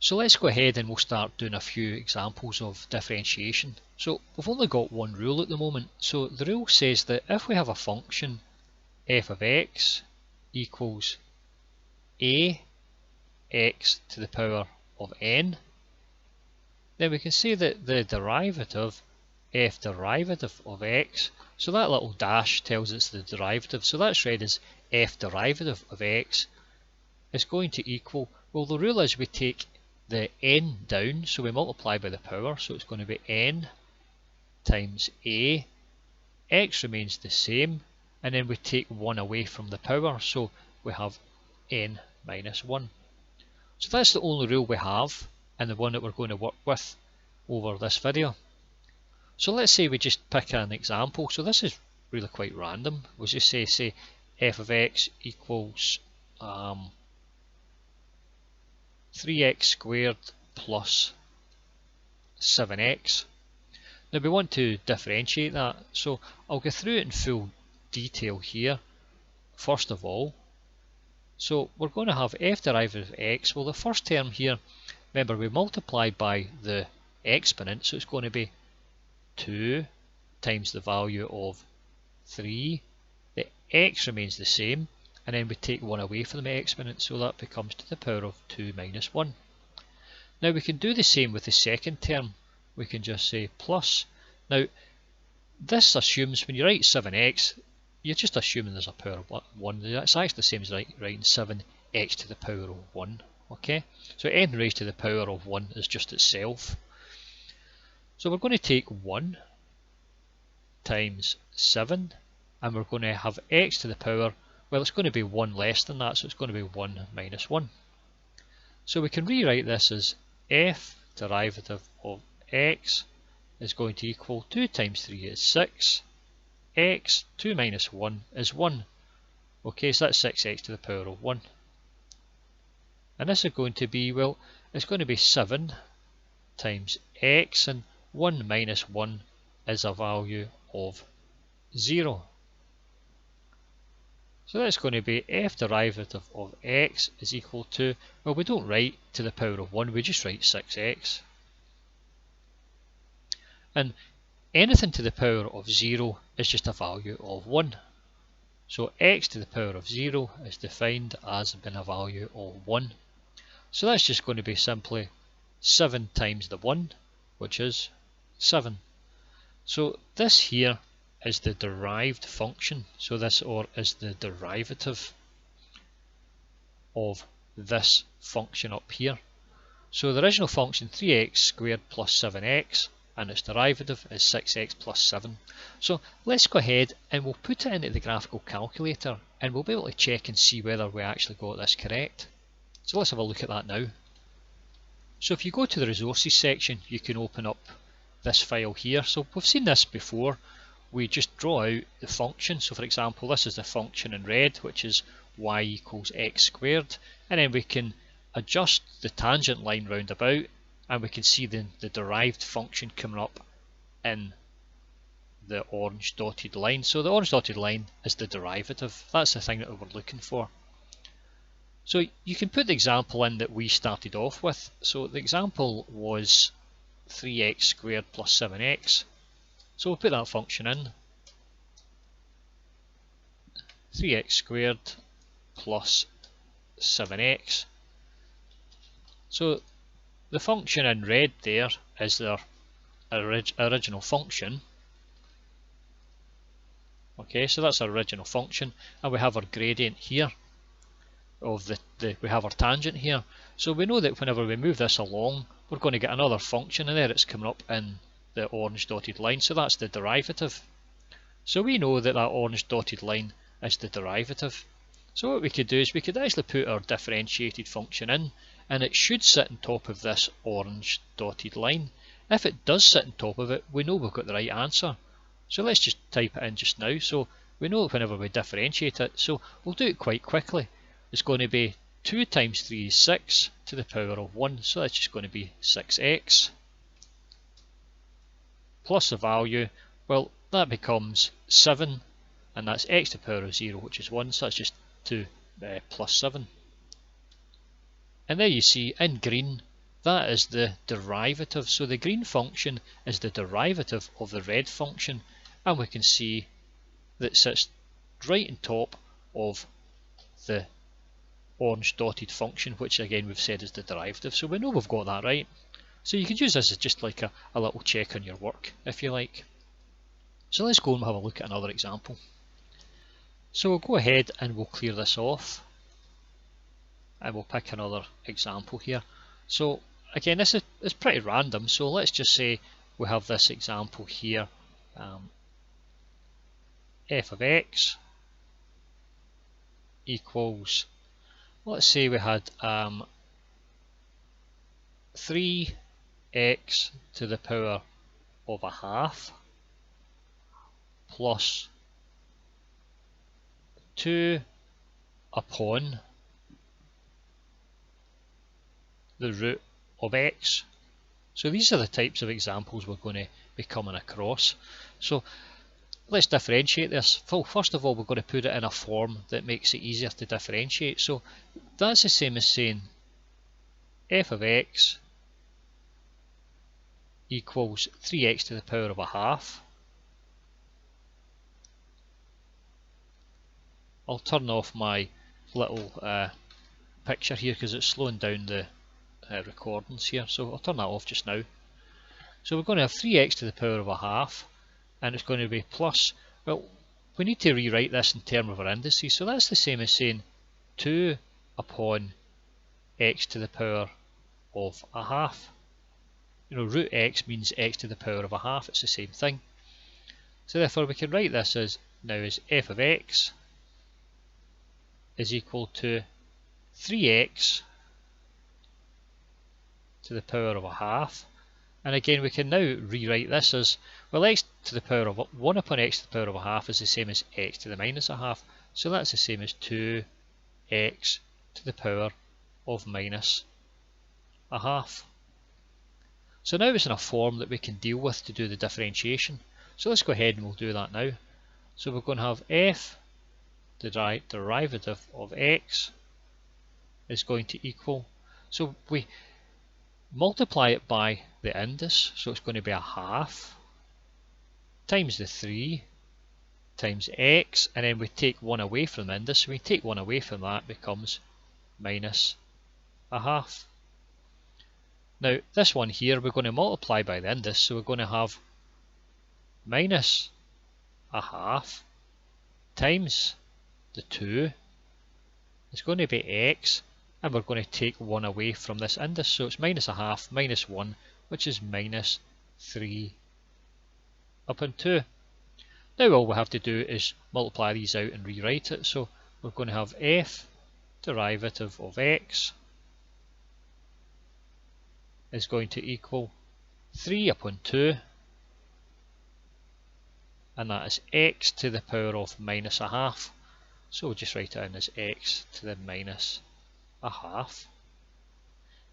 So let's go ahead and we'll start doing a few examples of differentiation. So we've only got one rule at the moment. So the rule says that if we have a function f of x equals a x to the power of n, then we can say that the derivative f derivative of x, so that little dash tells us the derivative, so that's read as f derivative of x is going to equal, well, the rule is we take the n down, so we multiply by the power, so it's going to be n times a, x remains the same, and then we take 1 away from the power, so we have n minus 1. So that's the only rule we have, and the one that we're going to work with over this video. So let's say we just pick an example, so this is really quite random. We'll just say f of x equals 3x squared plus 7x. Now we want to differentiate that, so I'll go through it in full detail here. First of all, so we're going to have f derivative of x. Well, the first term here, remember we multiply by the exponent, so it's going to be 2 times the value of 3. The x remains the same, and then we take 1 away from the exponent, so that becomes to the power of 2 minus 1. Now we can do the same with the second term. We can just say plus. Now this assumes when you write 7x, you're just assuming there's a power of 1. That's actually the same as writing 7x to the power of 1. Okay, so n raised to the power of 1 is just itself. So we're going to take 1 times 7, and we're going to have x to the power, well, it's going to be 1 less than that, so it's going to be 1 minus 1. So we can rewrite this as f derivative of x is going to equal 2 times 3 is 6, x, 2 minus 1 is 1. Okay, so that's 6x to the power of 1. And this is going to be, well, it's going to be 7 times x, and 1 minus 1 is a value of 0. So that's going to be f derivative of x is equal to, well, we don't write to the power of 1, we just write 6x. And anything to the power of 0 is just a value of 1. So x to the power of 0 is defined as being a value of 1. So that's just going to be simply 7 times the 1, which is 7. So this here is the derived function. So this is the derivative of this function up here. So the original function 3x squared plus 7x, and its derivative is 6x plus 7. So let's go ahead and we'll put it into the graphical calculator, and we'll be able to check and see whether we actually got this correct. So let's have a look at that now. So if you go to the resources section, you can open up this file here. So we've seen this before. We just draw out the function. So for example, this is the function in red, which is y equals x squared, and then we can adjust the tangent line round about, and we can see the derived function coming up in the orange dotted line. So the orange dotted line is the derivative. That's the thing that we're looking for. So you can put the example in that we started off with. So the example was 3x squared plus 7x. So we'll put that function in. 3x squared plus 7x. So the function in red there is their original function. Okay, so that's our original function, and we have our gradient here of we have our tangent here. So we know that whenever we move this along, we're going to get another function, and there it's coming up in the orange dotted line, so that's the derivative. So we know that that orange dotted line is the derivative. So what we could do is we could actually put our differentiated function in, and it should sit on top of this orange dotted line. If it does sit on top of it, we know we've got the right answer. So let's just type it in just now. So we know whenever we differentiate it, so we'll do it quite quickly. It's going to be 2 times 3 is 6 to the power of 1, so that's just going to be 6x. Plus the value, well, that becomes 7, and that's x to the power of 0, which is 1, so that's just 2 plus 7. And there you see, in green, that is the derivative. So the green function is the derivative of the red function, and we can see that it sits right on top of the orange dotted function, which again we've said is the derivative. So we know we've got that right. So you could use this as just like a little check on your work if you like. So let's go and have a look at another example. So we'll go ahead and we'll clear this off, and we'll pick another example here. So again, this is pretty random, so let's just say we have this example here, f of x equals, let's say we had 3x to the power of a half plus 2 upon the root of x. So these are the types of examples we're going to be coming across. So let's differentiate this. First of all, we're going to put it in a form that makes it easier to differentiate. So that's the same as saying f of x equals 3x to the power of a half. I'll turn off my little picture here because it's slowing down the recordings here, so I'll turn that off just now. So we're going to have 3x to the power of a half, and it's going to be plus, well, we need to rewrite this in terms of our indices, so that's the same as saying 2 upon x to the power of a half. You know, root x means x to the power of a half, it's the same thing. So therefore we can write this as now as f of x is equal to 3x to the power of a half. And again, we can now rewrite this as, well, x to the power of 1 upon x to the power of a half is the same as x to the minus a half. So that's the same as 2x to the power of minus a half. So now it's in a form that we can deal with to do the differentiation. So let's go ahead and we'll do that now. So we're going to have f, the derivative of x, is going to equal, so we multiply it by the index, so it's going to be a half times the 3 times x, and then we take 1 away from the index, so we take 1 away from that, becomes minus a half. Now this one here we're going to multiply by the index, so we're going to have minus a half times the 2 is going to be x, and we're going to take 1 away from this index, so it's minus a half minus 1, which is minus 3 upon 2. Now all we have to do is multiply these out and rewrite it, so we're going to have f derivative of x is going to equal 3 upon 2, and that is x to the power of minus a half. So we'll just write it in as x to the minus a half.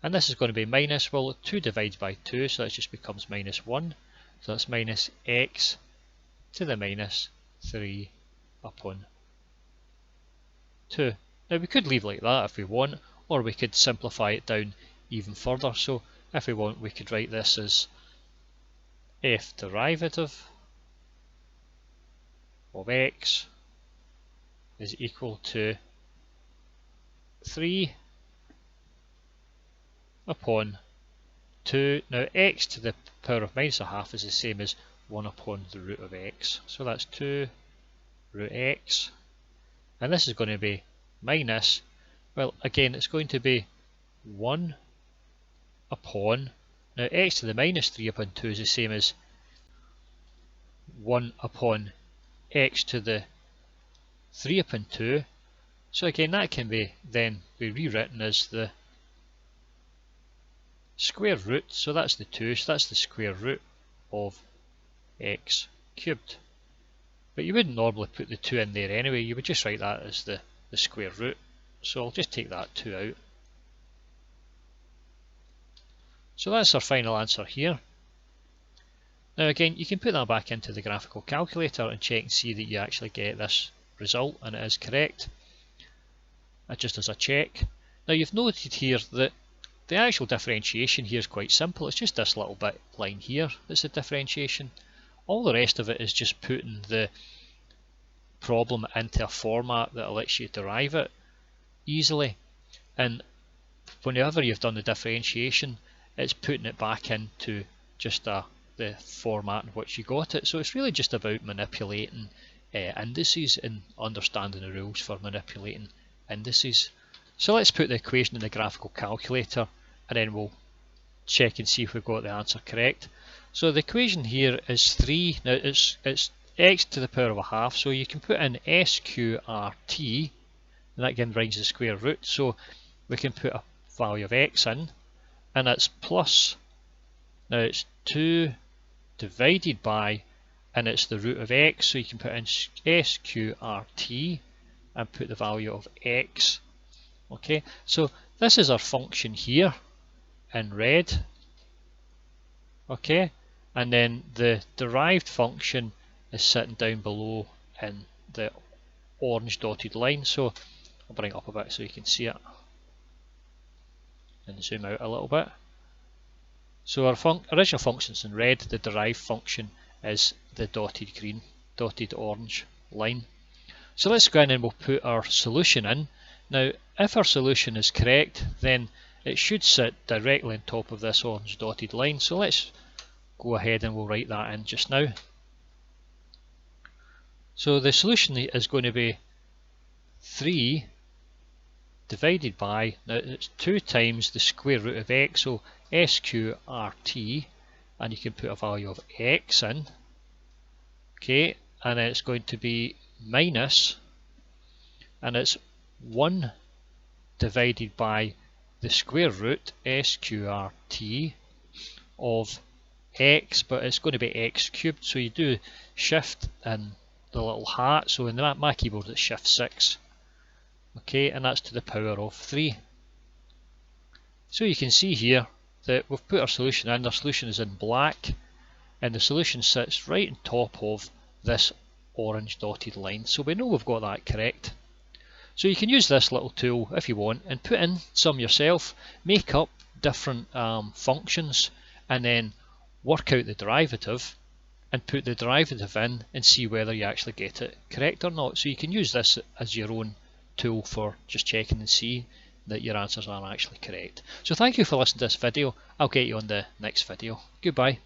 And this is going to be minus, well, 2 divides by 2, so that just becomes minus 1. So that's minus x to the minus 3 upon 2. Now we could leave it like that if we want, or we could simplify it down even further. So if we want, we could write this as f derivative of x is equal to 3 upon 2. Now x to the power of minus a half is the same as 1 upon the root of x. So that's 2 root x. And this is going to be minus, well, again, it's going to be 1 upon, now x to the minus 3 upon 2 is the same as 1 upon x to the 3 upon 2. So again, that can be then be rewritten as the square root, so that's the 2, so that's the square root of x cubed. But you wouldn't normally put the 2 in there anyway, you would just write that as the square root. So I'll just take that 2 out. So that's our final answer here. Now again, you can put that back into the graphical calculator and check and see that you actually get this result and it is correct. Just as a check. Now you've noted here that the actual differentiation here is quite simple. It's just this little bit line here that's the differentiation. All the rest of it is just putting the problem into a format that lets you derive it easily. And whenever you've done the differentiation, it's putting it back into just the format in which you got it. So it's really just about manipulating indices and understanding the rules for manipulating indices. So let's put the equation in the graphical calculator and then we'll check and see if we've got the answer correct. So the equation here is 3, now it's x to the power of a half, so you can put in sqrt, and that again brings the square root, so we can put a value of x in, and it's plus, now it's 2 divided by, and it's the root of x, so you can put in sqrt and put the value of x. Okay, so this is our function here in red. Okay, and then the derived function is sitting down below in the orange dotted line. So I'll bring it up a bit so you can see it and zoom out a little bit. So our original function's in red, the derived function is the dotted green, dotted orange line. So let's go in and we'll put our solution in. Now if our solution is correct, then it should sit directly on top of this orange dotted line. So let's go ahead and we'll write that in just now. So the solution is going to be 3 divided by, now it's 2 times the square root of x, so sqrt, and you can put a value of x in. Okay, and then it's going to be minus, and it's 1 divided by the square root sqrt of x, but it's going to be x cubed, so you do shift and the little hat, so in my keyboard it's shift 6. Okay, and that's to the power of 3. So you can see here that we've put our solution in, our solution is in black, and the solution sits right on top of this orange dotted line, so we know we've got that correct. So you can use this little tool if you want and put in some yourself, make up different functions, and then work out the derivative and put the derivative in and see whether you actually get it correct or not. So you can use this as your own tool for just checking and see that your answers are actually correct. So thank you for listening to this video. I'll get you on the next video. Goodbye.